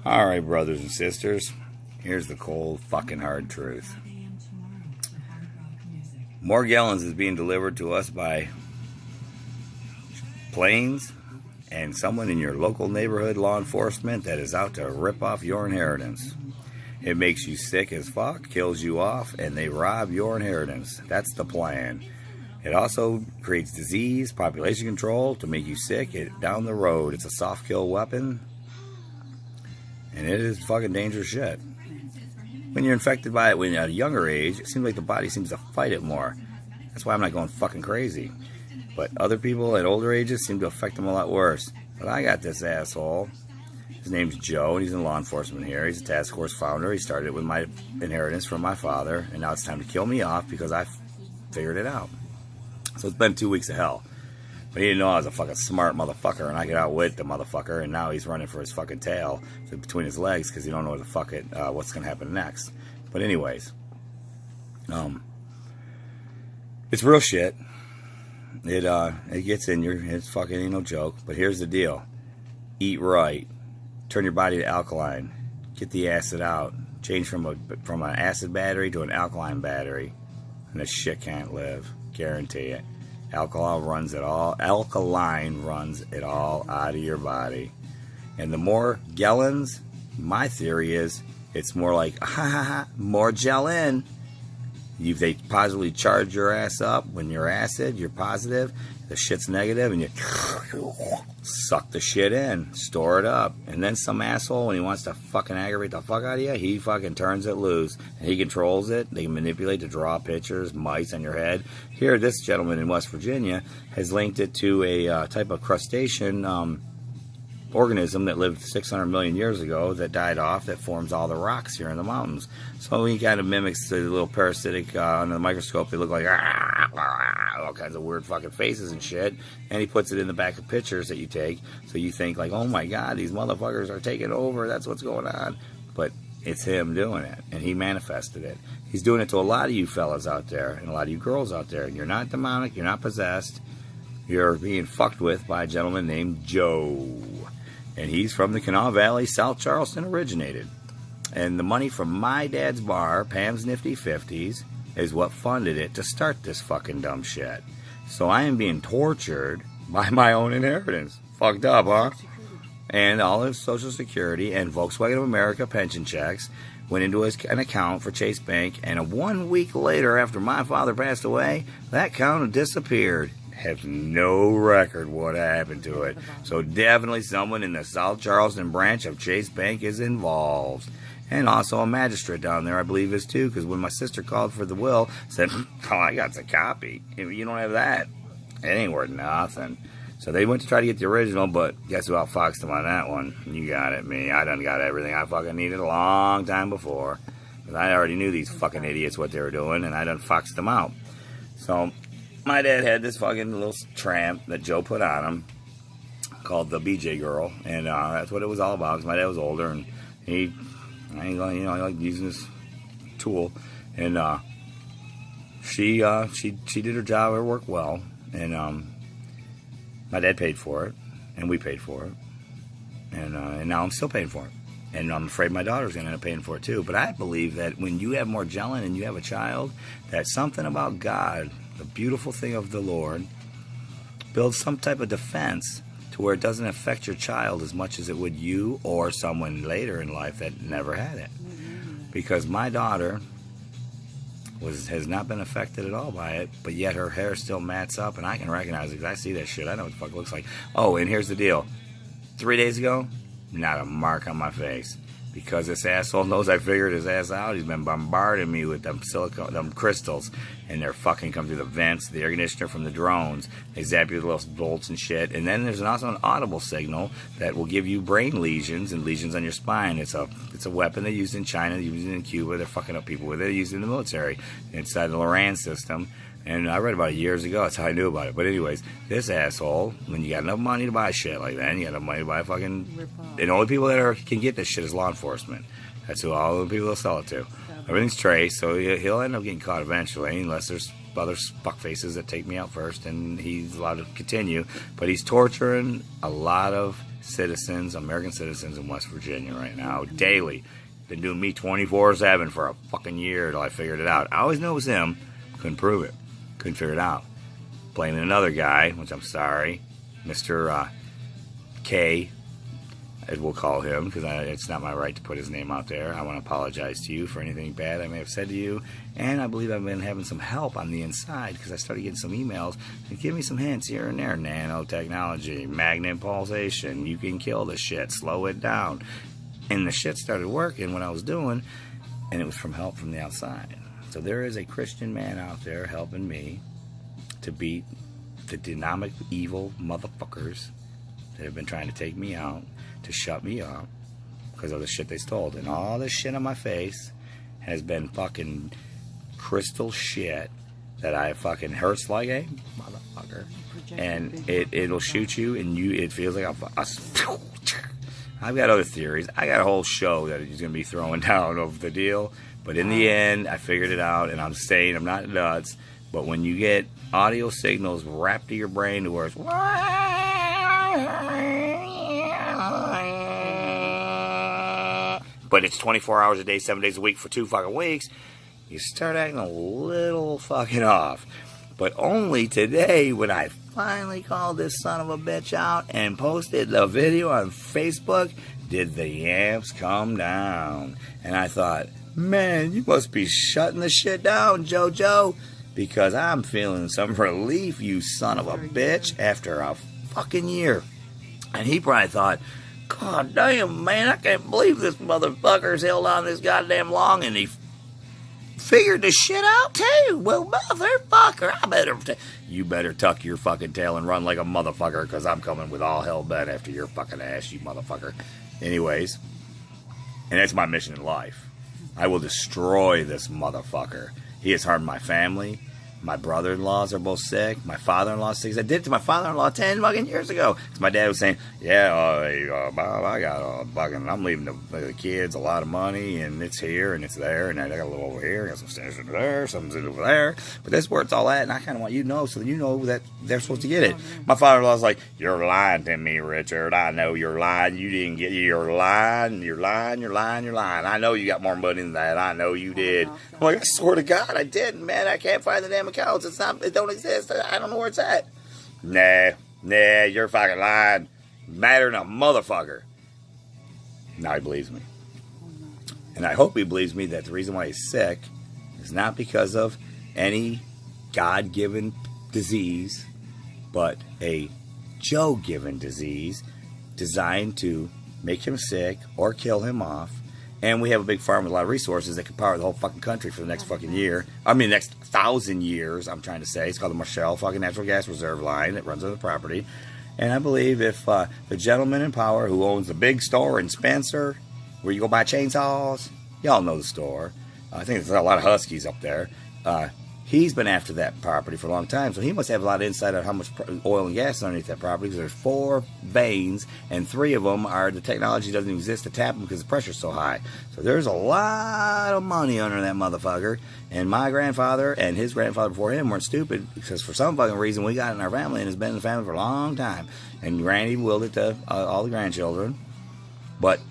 Alright, brothers and sisters, here's the cold fucking hard truth. Morgellons is being delivered to us by planes and someone in your local neighborhood law enforcement that is out to rip off your inheritance. It makes you sick as fuck, kills you off, and they rob your inheritance. That's the plan. It also creates disease, population control to make you sick down the road. It's a soft kill weapon. And it is fucking dangerous shit. When you're infected by it when you're at a younger age, it seems like the body seems to fight it more. That's why I'm not going fucking crazy. But other people at older ages seem to affect them a lot worse. But I got this asshole. His name's Joe, and he's in law enforcement here. He's a task force founder. He started it with my inheritance from my father, and now it's time to kill me off because I figured it out. So it's been 2 weeks of hell. But he didn't know I was a fucking smart motherfucker, and I could outwit the motherfucker, and now he's running for his fucking tail between his legs because he don't know what the fuck what's going to happen next. But anyways, it's real shit. It gets in your, it's fucking ain't no joke. But here's the deal. Eat right. Turn your body to alkaline. Get the acid out. Change from an acid battery to an alkaline battery. And this shit can't live. Guarantee it. Alkaline runs it all out of your body. And the more Morgellons, my theory is, it's more like, Morgellon. They positively charge your ass up. When you're acid, you're positive. The shit's negative, and you suck the shit in, store it up. And then some asshole, when he wants to fucking aggravate the fuck out of you, he fucking turns it loose. And he controls it. They manipulate to draw pictures, mice on your head. Here, this gentleman in West Virginia has linked it to a type of crustacean organism that lived 600 million years ago that died off, that forms all the rocks here in the mountains. So he kind of mimics the little parasitic under the microscope. They look like all kinds of weird fucking faces and shit. And he puts it in the back of pictures that you take. So you think like, oh my God, these motherfuckers are taking over. That's what's going on. But it's him doing it. And he manifested it. He's doing it to a lot of you fellas out there and a lot of you girls out there. And you're not demonic. You're not possessed. You're being fucked with by a gentleman named Joe. And he's from the Canal Valley, South Charleston originated. And the money from my dad's bar, Pam's Nifty 50s, is what funded it to start this fucking dumb shit. So I am being tortured by my own inheritance. Fucked up, huh? And all his Social Security and Volkswagen of America pension checks went into an account for Chase Bank. And 1 week later, after my father passed away, that account disappeared. Have no record what happened to it. So definitely someone in the South Charleston branch of Chase Bank is involved. And also a magistrate down there, I believe, is too, because when my sister called for the will, said, oh, I got the copy. If you don't have that, it ain't worth nothing. So they went to try to get the original, but guess who outfoxed them on that one? You got it, me. I done got everything I fucking needed a long time before. Because I already knew these fucking idiots what they were doing, and I done foxed them out. So my dad had this fucking little tramp that Joe put on him called the BJ Girl, and that's what it was all about. Because my dad was older, and he liked using this tool, and she did her job, her work well, and my dad paid for it, and we paid for it, and now I'm still paying for it, and I'm afraid my daughter's gonna end up paying for it too. But I believe that when you have Morgellon and you have a child, that something about God, the beautiful thing of the Lord, builds some type of defense to where it doesn't affect your child as much as it would you or someone later in life that never had it. Because my daughter has not been affected at all by it, but yet her hair still mats up, and I can recognize it because I see that shit. I know what the fuck it looks like. Oh, and here's the deal. 3 days ago, not a mark on my face. Because this asshole knows I figured his ass out. He's been bombarding me with them crystals. And they're fucking come through the vents, the air conditioner from the drones. They zap you with little bolts and shit. And then there's also an audible signal that will give you brain lesions and lesions on your spine. It's a weapon they used in China, they use it in Cuba. They're fucking up people with it. They use it in the military. Inside the Loran system. And I read about it years ago. That's how I knew about it. But anyways, this asshole, when you got enough money to buy shit like that, and you got enough money to buy fucking... And the only people that can get this shit is law enforcement. That's who all the people will sell it to. Everything's traced, so he'll end up getting caught eventually, unless there's other fuckfaces that take me out first, and he's allowed to continue. But he's torturing a lot of citizens, American citizens in West Virginia right now, daily. Been doing me 24/7 for a fucking year till I figured it out. I always knew it was him. Couldn't prove it. Couldn't figure it out. Blaming another guy, which I'm sorry, Mr. K, as we'll call him, because it's not my right to put his name out there. I want to apologize to you for anything bad I may have said to you. And I believe I've been having some help on the inside because I started getting some emails and give me some hints here and there. Nanotechnology, magnet pulsation, you can kill the shit, slow it down. And the shit started working what I was doing, and it was from help from the outside. So there is a Christian man out there helping me to beat the dynamic evil motherfuckers that have been trying to take me out, to shut me up because of the shit they stole. And all this shit on my face has been fucking crystal shit that I fucking hurts like a motherfucker. And it'll shoot you, and it feels like I've got other theories. I got a whole show that he's going to be throwing down over the deal. But in the end, I figured it out, and I'm saying I'm not nuts. But when you get audio signals wrapped to your brain to where it's... but it's 24 hours a day, 7 days a week for 2 fucking weeks, you start acting a little fucking off. But only today, when I finally called this son of a bitch out and posted the video on Facebook, did the amps come down. And I thought, man, you must be shutting the shit down, JoJo, because I'm feeling some relief, you son of a bitch, after a fucking year. And he probably thought, God damn, man, I can't believe this motherfucker's held on this goddamn long, and he figured the shit out too. Well, motherfucker, you better tuck your fucking tail and run like a motherfucker, because I'm coming with all hell bent after your fucking ass, you motherfucker. Anyways, and that's my mission in life. I will destroy this motherfucker. He has harmed my family. My brother-in-laws are both sick. My father-in-law's sick. I did it to my father-in-law 10 fucking years ago. Because my dad was saying, yeah, Bob, I got fucking, I'm leaving the kids a lot of money, and it's here, and it's there, and I got a little over here, I got some stairs over there, something's over there. But that's where it's all at, and I kind of want you to know so that you know that they're supposed to get it. My father-in-law's like, you're lying to me, Richard. I know you're lying. You didn't get it. You're lying. I know you got more money than that. I know you did. I'm like, I swear to God, I didn't, man. I can't find the damn accounts. It don't exist. I don't know where it's at. Nah, you're fucking lying. Matter than a motherfucker. Now he believes me. And I hope he believes me that the reason why he's sick is not because of any God-given disease, but a Joe-given disease designed to make him sick or kill him off. And we have a big farm with a lot of resources that can power the whole fucking country for the next fucking year. I mean, next 1,000 years, I'm trying to say. It's called the Morgellons fucking natural gas reserve line that runs on the property. And I believe if the gentleman in power who owns the big store in Spencer, where you go buy chainsaws, y'all know the store. I think there's a lot of Huskies up there. He's been after that property for a long time, so he must have a lot of insight on how much oil and gas is underneath that property, because there's 4 veins, and 3 of them are the technology doesn't exist to tap them because the pressure's so high. So there's a lot of money under that motherfucker, and my grandfather and his grandfather before him weren't stupid, because for some fucking reason we got it in our family, and it's been in the family for a long time, and Granny willed it to all the grandchildren, but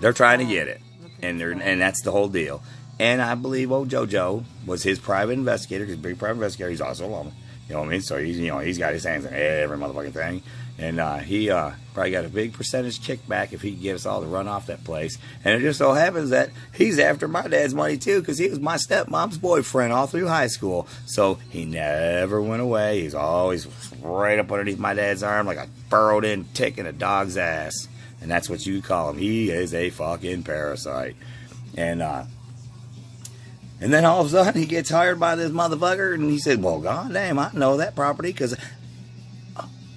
they're trying to get it, and that's the whole deal. And I believe old JoJo was his private investigator, because he's a big private investigator. He's also a lawman. You know what I mean? So he's got his hands in every motherfucking thing. And he probably got a big percentage kickback if he could get us all to run off that place. And it just so happens that he's after my dad's money too, because he was my stepmom's boyfriend all through high school. So he never went away. He's always right up underneath my dad's arm like a burrowed in tick in a dog's ass. And that's what you call him. He is a fucking parasite. And then all of a sudden, he gets hired by this motherfucker, and he said, well, goddamn, I know that property, because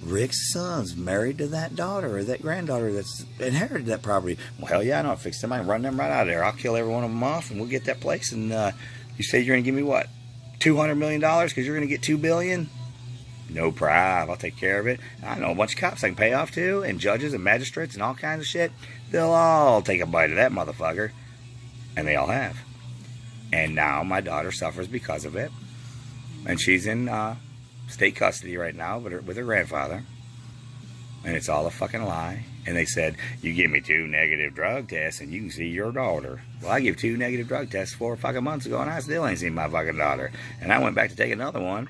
Rick's son's married to that daughter, or that granddaughter that's inherited that property. Well, hell yeah, I know. I'll fix them. I can run them right out of there. I'll kill every one of them off, and we'll get that place. And you say you're going to give me, what, $200 million because you're going to get $2 billion? No problem. I'll take care of it. I know a bunch of cops I can pay off to, and judges and magistrates and all kinds of shit. They'll all take a bite of that motherfucker. And they all have. And now my daughter suffers because of it. And she's in state custody right now with her grandfather. And it's all a fucking lie. And they said, you give me 2 negative drug tests and you can see your daughter. Well, I gave 2 negative drug tests 4 fucking months ago and I still ain't seen my fucking daughter. And I went back to take another one.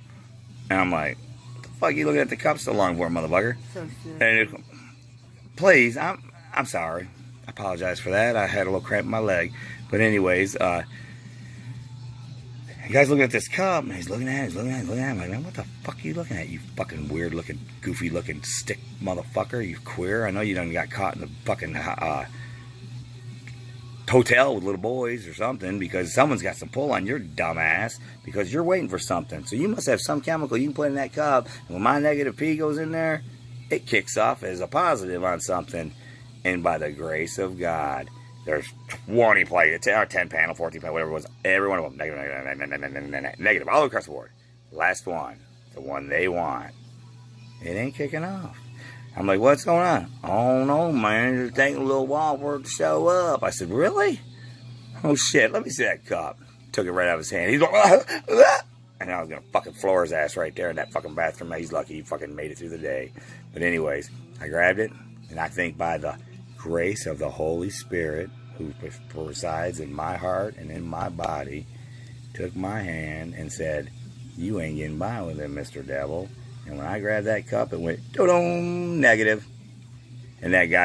And I'm like, what the fuck you looking at the cup so long for, motherfucker? So And please, I'm sorry. I apologize for that. I had a little cramp in my leg. But anyways, the guy's looking at this cup, and he's looking at it, I'm like, man, what the fuck are you looking at, you fucking weird-looking, goofy-looking stick motherfucker, you queer? I know you done got caught in the fucking hotel with little boys or something, because someone's got some pull on your dumb ass, because you're waiting for something. So you must have some chemical you can put in that cup, and when my negative P goes in there, it kicks off as a positive on something. And by the grace of God, there's 20 players, 10 panel, 14 panel, whatever it was. Every one of them, negative, all across the board. Last one, the one they want, it ain't kicking off. I'm like, what's going on? Oh, no, man, it's taking a little while for it to show up. I said, really? Oh, shit, let me see that cup. Took it right out of his hand. He's like, and I was going to fucking floor his ass right there in that fucking bathroom. He's lucky he fucking made it through the day. But anyways, I grabbed it, and I think by the grace of the Holy Spirit, who resides in my heart and in my body, took my hand and said, you ain't getting by with it, Mr. Devil. And when I grabbed that cup, it went, do-dum, negative. And that guy